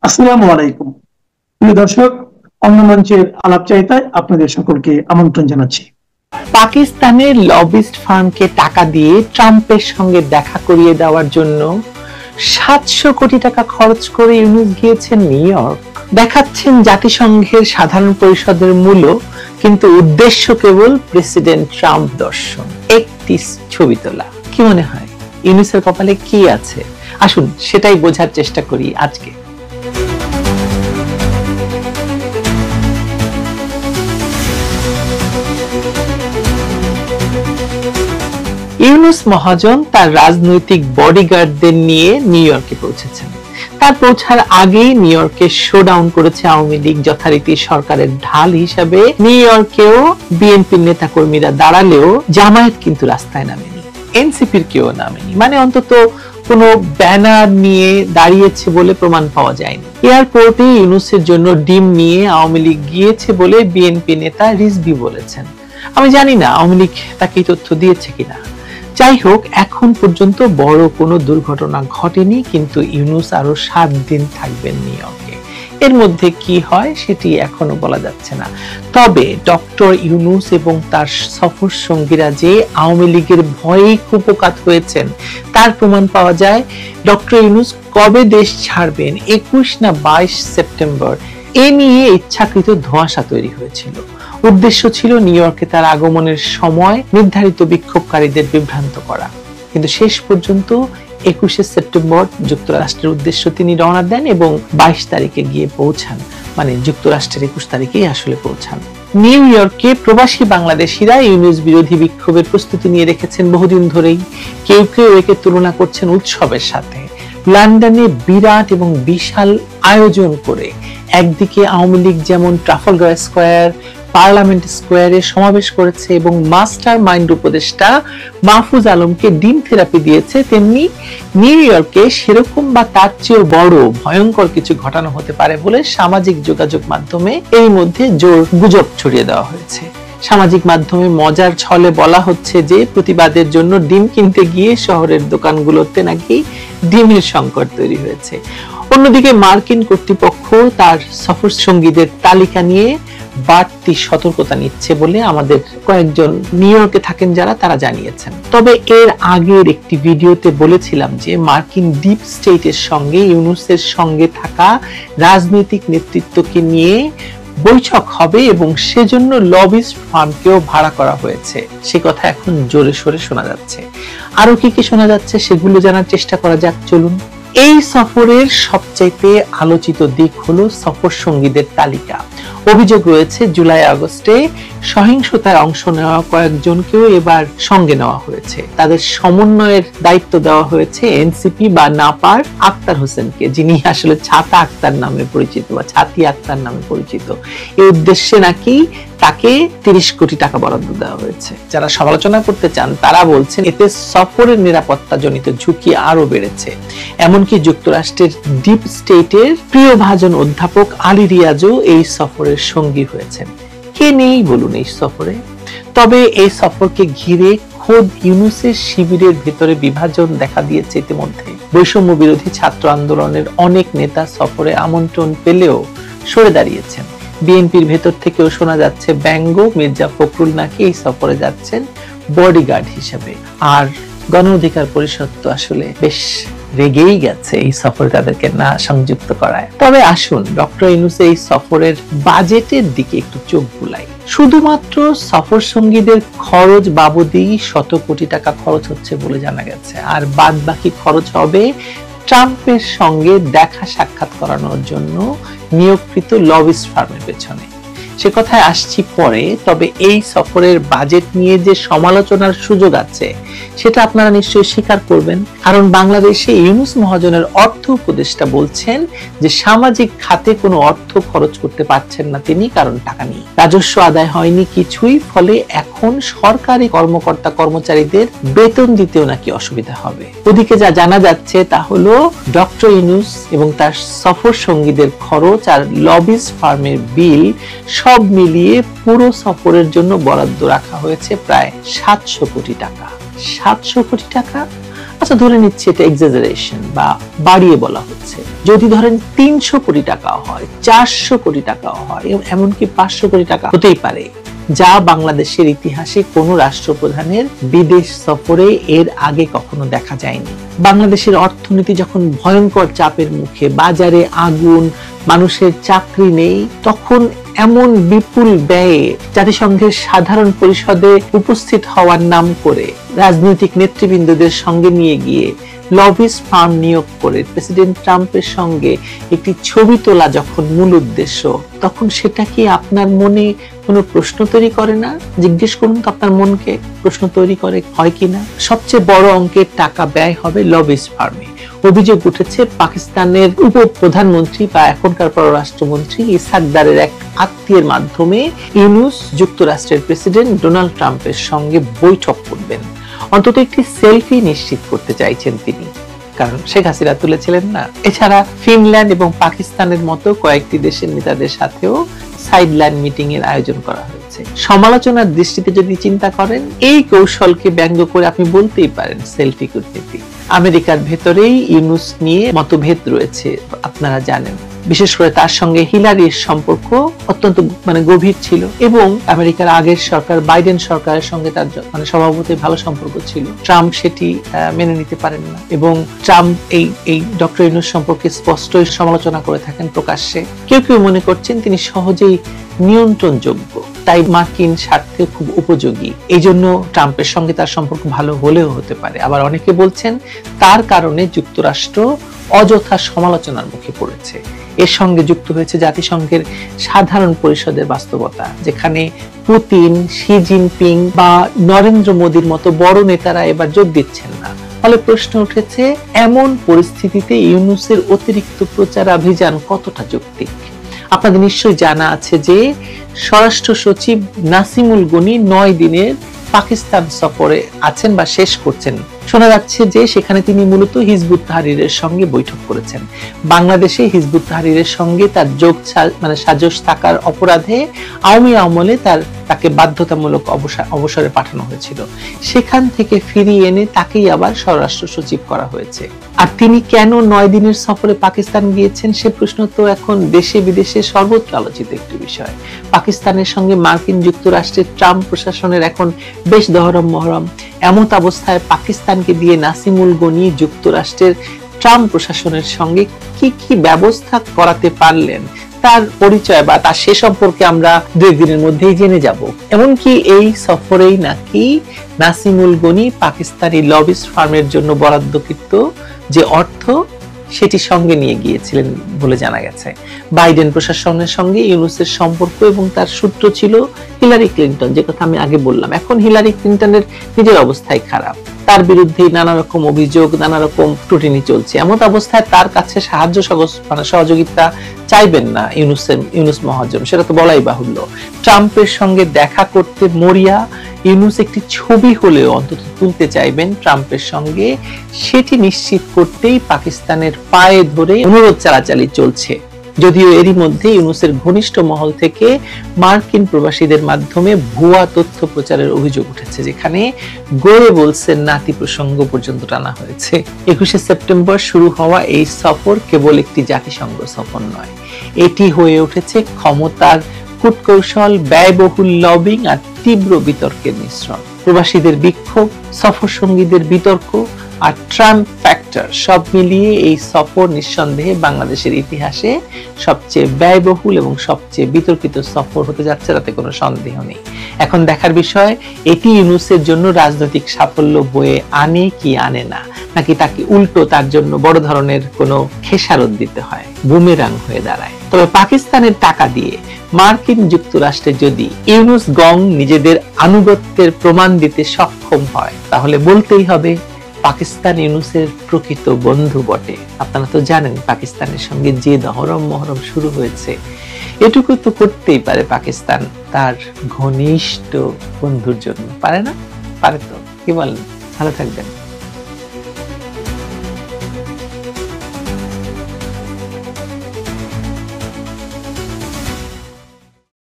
আসসালামু আলাইকুম প্রিয় দর্শক, অন্য মঞ্চের আলাপচারিতায় আপনাদের সকলকে আমন্ত্রণ জানাচ্ছি। পাকিস্তানের লবিস্ট ফার্মকে টাকা দিয়ে ট্রাম্পের সঙ্গে দেখা করিয়ে দেওয়ার জন্য ৭০০ কোটি টাকা খরচ করে ইউনূস গিয়েছেন নিউ ইয়র্ক। দেখাচ্ছেন জাতিসংঘের সাধারণ পরিষদের মূল্য, কিন্তু উদ্দেশ্য কেবল প্রেসিডেন্ট ট্রাম্প দর্শন। একটি ছবি তোলা। কি মনে হয় ইউনূসের কপালে কি আছে? আসুন সেটাই বোঝার চেষ্টা করি আজকে। ইউনূস মহাজন তার রাজনৈতিক বডিগার্ডদের নিয়ে নিউ ইয়র্কে পৌঁছেছেন। তার পৌঁছার আগেই নিউ ইয়র্কে শোডাউন করেছে আওয়ামী লীগ, যথারীতি সরকারের ঢাল হিসাবে। নিউ ইয়র্কেও বিএনপির নেতাকর্মীরা দাঁড়ালেও জামায়াত কিন্তু রাস্তায় নামেনি, এনসিপির কেউ নামেনি, মানে অন্তত কোনো ব্যানার নিয়ে দাঁড়িয়েছে বলে প্রমাণ পাওয়া যায়নি। এয়ারপোর্টে ইউনূসের জন্য ডিম নিয়ে আওয়ামী লীগ গিয়েছে বলে বিএনপি নেতা রিজভী বলেছেন। আমি জানি না আওয়ামী লীগ তাকে তথ্য দিয়েছে কিনা। যাই হোক, এখন পর্যন্ত বড় কোনো দুর্ঘটনা ঘটেনি, কিন্তু ইউনূস আরো ৭ দিন থাকবেন নিউ ইয়র্কে। এর মধ্যে কি হয় সেটি এখনো বলা যাচ্ছে না। তবে ডক্টর ইউনূস এবং তার সফর সঙ্গীরা যে আওয়ামী লীগের ভয়েই কুপকাত হয়েছেন তার প্রমাণ পাওয়া যায়। ডক্টর ইউনূস কবে দেশ ছাড়বেন, ২১ না ২২ সেপ্টেম্বর, এ নিয়ে ইচ্ছাকৃত ধোঁয়াশা তৈরি হয়েছিল। উদ্দেশ্য ছিল নিউ ইয়র্কে তার আগমনের সময় নির্ধারিত বিক্ষোভকারীদের বিভ্রান্ত করা, কিন্তু শেষ পর্যন্ত ২১ সেপ্টেম্বর যুক্তরাষ্ট্রের উদ্দেশ্য তিনি রওনা দেন এবং ২২ তারিখে গিয়ে পৌঁছান, মানে যুক্তরাষ্ট্রের ২১ তারিখেই আসলে পৌঁছান। নিউ ইয়র্কে প্রবাসী বাংলাদেশিরা ইউনূস বিরোধী বিক্ষোভের প্রস্তুতি নিয়ে রেখেছেন বহুদিন ধরেই। কেউ কেউ একে তুলনা করছেন উৎসবের সাথে। লন্ডনে বিরাট এবং বিশাল আয়োজন করে একদিকে আওয়ামী লীগ যেমন ট্রাফালগার স্কয়ার, পার্লামেন্ট স্কোয়ারে সমাবেশ করেছে এবং মাস্টার মাইন্ড উপদেষ্টা মাহফুজ আলমকে ডিম থেরাপি দিয়েছে, তেমনি নিউ ইয়র্কে সেরকম বা তার চেয়েও বড় ভয়ঙ্কর কিছু ঘটানো হতে পারে বলে সামাজিক যোগাযোগ মাধ্যমে এই মধ্যে জোর গুজব ছড়িয়ে দেওয়া হয়েছে। সামাজিক মাধ্যমে মজার ছলে বলা হচ্ছে যে প্রতিবাদের জন্য ডিম কিনতে গিয়ে শহরের দোকানগুলোতে নাকি ডিমের সংকট তৈরি হয়েছে। অন্যদিকে মার্কিন কর্তৃপক্ষ তার সফর সঙ্গীদের তালিকা নিয়ে বাড়তি সতর্কতা নিচ্ছে বলে আমাদের কয়েকজন নিউ ইয়র্কে থাকেন যারা, তারা জানিয়েছেন। তবে এর আগের একটি ভিডিওতে বলেছিলাম যে মার্কিন ডিপ স্টেটের সঙ্গে ইউনূসের সঙ্গে থাকা রাজনৈতিক নেতৃত্বকে নিয়ে বৈঠক হবে এবং সেজন্য লবিস্ট ফার্মকেও ভাড়া করা হয়েছে। সে কথা এখন জোরে সোরে শোনা যাচ্ছে। আরো কি কি শোনা যাচ্ছে সেগুলো জানার চেষ্টা করা যাক, চলুন। এই সফরের সবচাইতে আলোচিত দিক হলো সফর সঙ্গীদের তালিকা। অভিযোগ রয়েছে জুলাই আগস্টে সহিংসতায় অংশ নেওয়া কয়েকজনকেও এবার সঙ্গে নেওয়া হয়েছে। তাদের সমন্বয়ের দায়িত্ব দেওয়া হয়েছে এনসিপি বা নাপার আক্তার হোসেনকে, যিনি আসলে ছাতা আক্তার নামে পরিচিত বা ছাতি আক্তার নামে পরিচিত। এই উদ্দেশ্যে নাকি তাকে ৩০ কোটি টাকা বরাদ্দ দেওয়া হয়েছে। যারা সমালোচনা করতে চান তারা বলছেন এতে সফরের নিরাপত্তা জনিত ঝুঁকি আরো বেড়েছে। এমনকি যুক্তরাষ্ট্রের ডিপ স্টেটের প্রিয় ভাজন অধ্যাপক আলী রিয়াজও এই সফরের সঙ্গী হয়েছেন। কে নেই বলুন এই সফরে? তবে এই সফরকে ঘিরে খোদ ইউনূসের শিবিরের ভিতরে বিভাজন দেখা দিয়েছে ইতিমধ্যে। বৈষম্য বিরোধী ছাত্র আন্দোলনের অনেক নেতা সফরে আমন্ত্রণ পেলেও সরে দাঁড়িয়েছেন। বিএনপির ভেতর থেকেও শোনা যাচ্ছে ব্যঙ্গ, মির্জা ফখরুল নাকি এই সফরে যাচ্ছেন বডিগার্ড হিসেবে। আর গণ অধিকার পরিষদ তো আসলে বেশ রেগেই গেছে এই সফরে তাদেরকে না সংযুক্ত করায়। তবে আসুন ডক্টর ইউনূস এই সফরের বাজেটের দিকে একটু চোখ বুলাই। শুধুমাত্র সফর সঙ্গীদের খরচ বাবদেই ১০০ কোটি টাকা খরচ হচ্ছে বলে জানা গেছে, আর বাদ বাকি খরচ হবে ট্রাম্পের সঙ্গে দেখা সাক্ষাৎ করানোর জন্য নিয়োগকৃত লবিস্ট ফার্মের পেছনে। সে কথায় আসছি পরে। তবে এই সফরের বাজেট নিয়ে যে সমালোচনার সুযোগ আছে সেটা আপনারা নিশ্চয়ই স্বীকার করবেন, কারণ বাংলাদেশে ইউনূস মহাজনের অর্থ উপদেষ্টা বলছেন যে সামাজিক খাতে কোনো অর্থ খরচ করতে পারছেন না তিনি, কারণ টাকা নেই, রাজস্ব আদায় হয়নি কিছুই, ফলে এখন সরকারি কর্মকর্তা কর্মচারীদের বেতন দিতেও নাকি অসুবিধা হবে। ওদিকে যা জানা যাচ্ছে তা হলো ডক্টর ইউনূস এবং তার সফর সঙ্গীদের খরচ আর লবিস্ট ফার্মের বিল সব মিলিয়ে পুরো সফরের জন্য বরাদ্দ রাখা হয়েছে প্রায় ৭০০ কোটি টাকা। ৭০০ কোটি টাকা? আচ্ছা ধরে নিচ্ছি এটা এক্সাজারেশন বা বাড়িয়ে বলা হচ্ছে, যদি ধরেন 300 কোটি টাকাও হয়, 400 কোটি টাকাও হয়, এমনকি 500 কোটি টাকা হতেই পারে, যা বাংলাদেশের ইতিহাসে কোন রাষ্ট্রপ্রধানের বিদেশ সফরে এর আগে কখনো দেখা যায়নি। বাংলাদেশের অর্থনীতি যখন ভয়ঙ্কর চাপের মুখে, বাজারে আগুন, মানুষের চাকরি নেই, তখন এমন বিপুল ব্যয়ে জাতিসংঘের সাধারণ পরিষদে উপস্থিত হওয়ার নাম করে রাজনৈতিক নেতৃবৃন্দদের সঙ্গে নিয়ে গিয়ে লবিস্ট ফার্ম নিয়োগ করে প্রেসিডেন্ট ট্রাম্পের সঙ্গে একটি ছবি তোলা যখন মূল উদ্দেশ্য, তখন সেটা কি আপনার মনে কোনো প্রশ্ন তৈরি করে না? জিজ্ঞেস করুন তো আপনার মনকে, প্রশ্ন তৈরি করে হয় কিনা? সবচেয়ে বড় অঙ্কের টাকা ব্যয় হবে লবিস্ট ফার্মে। অভিযোগ উঠেছে পাকিস্তানের উপ প্রধানমন্ত্রী বা এখনকার পররাষ্ট্রমন্ত্রী ইসহাক দারের এক আত্মীয়ের মাধ্যমে ইউনূস যুক্তরাষ্ট্রের প্রেসিডেন্ট ডোনাল্ড ট্রাম্পের সঙ্গে বৈঠক করবেন, অন্তত একটি সেলফি নিশ্চিত করতে চাইছেন তিনি, কারণ শেখ হাসিনা তুলেছিলেন না। এছাড়া ফিনল্যান্ড এবং পাকিস্তানের মতো কয়েকটি দেশের নেতাদের সাথেও সাইডলাইন মিটিং এর আয়োজন করা হয়েছে। সমালোচনার দৃষ্টিতে যদি চিন্তা করেন, এই কৌশলকে ব্যঙ্গ করে আপনি বলতেই পারেন সেলফি কূটনীতি। আমেরিকার ভেতরেই ইউনূস নিয়ে মতভেদ রয়েছে, আপনারা জানেন। বিশেষ করে তার সঙ্গে হিলারির সম্পর্ক অত্যন্ত গভীর ছিল এবং আমেরিকার আগের সরকার বাইডেন সরকারের সঙ্গে তার স্বভাবতই ভালো সম্পর্ক ছিল। ট্রাম্প সেটি মেনে নিতে পারেন না এবং ট্রাম্প এই ডক্টর ইউনূস সম্পর্কে স্পষ্টই সমালোচনা করে থাকেন প্রকাশ্যে। কেউ কেউ মনে করছেন তিনি সহজেই নিয়ন্ত্রণযোগ্য, তাই মার্কিন স্বার্থে খুব উপযোগী, এই জন্য ট্রাম্পের সঙ্গে তার সম্পর্ক ভালো হলেও হতে পারে। আবার অনেকে বলছেন তার কারণে যুক্তরাষ্ট্র অযথা সমালোচনার মুখে পড়েছে। এর সঙ্গে যুক্ত হয়েছে জাতিসংঘের সাধারণ পরিষদের বাস্তবতা, যেখানে পুতিন, শি জিনপিং বা নরেন্দ্র মোদীর মতো বড় নেতারা এবার যোগ দিচ্ছেন না। ফলে প্রশ্ন উঠেছে, এমন পরিস্থিতিতে ইউনূসের অতিরিক্ত প্রচারাভিযান কতটা যৌক্তিক? আপনাদের নিশ্চয়ই জানা আছে যে স্বরাষ্ট্র সচিব নাসিমুল গনি 9 দিনের পাকিস্তান সফরে আছেন বা শেষ করছেন। শোনা যাচ্ছে যে সেখানে তিনি মূলত হিজবুত তাহরিরের সঙ্গে বৈঠক করেছেন। বাংলাদেশে হিজবুত তাহরিরের সঙ্গে তার যোগ সাজস থাকার অপরাধে আওয়ামী আমলে তাকে বাধ্যতামূলক অবসরে পাঠানো হয়েছিল। সেখান থেকে ফিরিয়ে এনে তাকেই আবার স্বরাষ্ট্র সচিব করা হয়েছে। আর তিনি কেন 9 দিনের সফরে পাকিস্তান গিয়েছেন সে প্রশ্ন তো এখন দেশে বিদেশে সর্বত্র আলোচিত একটি বিষয়। পাকিস্তানের সঙ্গে মার্কিন যুক্তরাষ্ট্রের ট্রাম্প প্রশাসনের এখন বেশ দহরম মহরম। এমত অবস্থায় পাকিস্তানকে দিয়ে নাসিমুল গনি যুক্তরাষ্ট্রের ট্রাম্প প্রশাসনের সঙ্গে কি কি ব্যবস্থা করাতে পারলেন, তার পরিচয় বা তার সে সম্পর্কে আমরা 2 দিনের মধ্যেই জেনে যাব। এমনকি এই সফরেই নাকি নাসিমুল গনি পাকিস্তানি লবিস্ট ফার্মের জন্য বরাদ্দকৃত যে অর্থ সেটি সঙ্গে নিয়ে গিয়েছিলেন বলে জানা গেছে। বাইডেন প্রশাসনের সঙ্গে ইউনূসের সম্পর্ক এবং তার সূত্র ছিল হিলারি ক্লিন্টন, যে কথা আমি আগে বললাম। এখন হিলারি ক্লিন্টনের নিজের অবস্থাই খারাপ, তার বিরুদ্ধে নানা রকম অভিযোগ, নানা রকম টুটিনি চলছে। এমন অবস্থায় তার কাছে সাহায্য সহযোগিতা চাইবেন না ইউনূস মহাজন, সেটা তো বলাই বাহুল্য। ট্রাম্পের সঙ্গে দেখা করতে মরিয়া ইউনূস একটি ছবি হলেও অন্তত তুলতে চাইবেন ট্রাম্পের সঙ্গে, সেটি নিশ্চিত করতেই পাকিস্তানের পায়ে ধরে অনুরোধ চালাচালি চলছে। যদিও এরই মধ্যে ইউনূসের ঘনিষ্ঠ মহল থেকে মার্কিন প্রবাসীদের মাধ্যমে ভুয়া তথ্য প্রচারের অভিযোগ উঠেছে, যেখানে গোয়ে বলছেন নাতি প্রসঙ্গ পর্যন্ত টানা হয়েছে। 21শে সেপ্টেম্বর শুরু হওয়া এই সফর কেবল একটি জাতিসংঘ সফর নয়, এটি হয়ে উঠেছে ক্ষমতার কূটকৌশল, ব্যয়বহুল লবিং আর তীব্র বিতর্কের মিশ্রণ। প্রবাসীদের বিক্ষোভ, সফর সঙ্গীদের বিতর্ক আর ট্রাম্প ফ্যাক্টর সব মিলিয়ে এই সফর নিঃসন্দেহে বাংলাদেশের ইতিহাসে সবচেয়ে ব্যয়বহুল এবং সবচেয়ে বিতর্কিত সফর হতে যাচ্ছে, তাতে কোনো সন্দেহ নেই। এখন দেখার বিষয়, এটি ইউনূসের জন্য রাজনৈতিক সাফল্য বয়ে আনে কি আনে না, নাকি তাকে উল্টো তার জন্য বড় ধরনের কোনো খেসারত দিতে হয়, বুমেরাং হয়ে দাঁড়ায়। তবে পাকিস্তানের টাকা দিয়ে মার্কিন যুক্তরাষ্ট্রে যদি ইউনূস গং নিজেদের আনুগত্যের প্রমাণ দিতে সক্ষম হয়, তাহলে বলতেই হবে পাকিস্তান ইউনূসের প্রকৃত বন্ধু বটে। আপনারা তো জানেন পাকিস্তানের সঙ্গে যে দহরম মহরম শুরু হয়েছে, এটুকু তো করতেই পারে পাকিস্তান তার ঘনিষ্ঠ বন্ধুর জন্য, পারে না? পারে তো, কি বলেন? ভালো থাকবেন।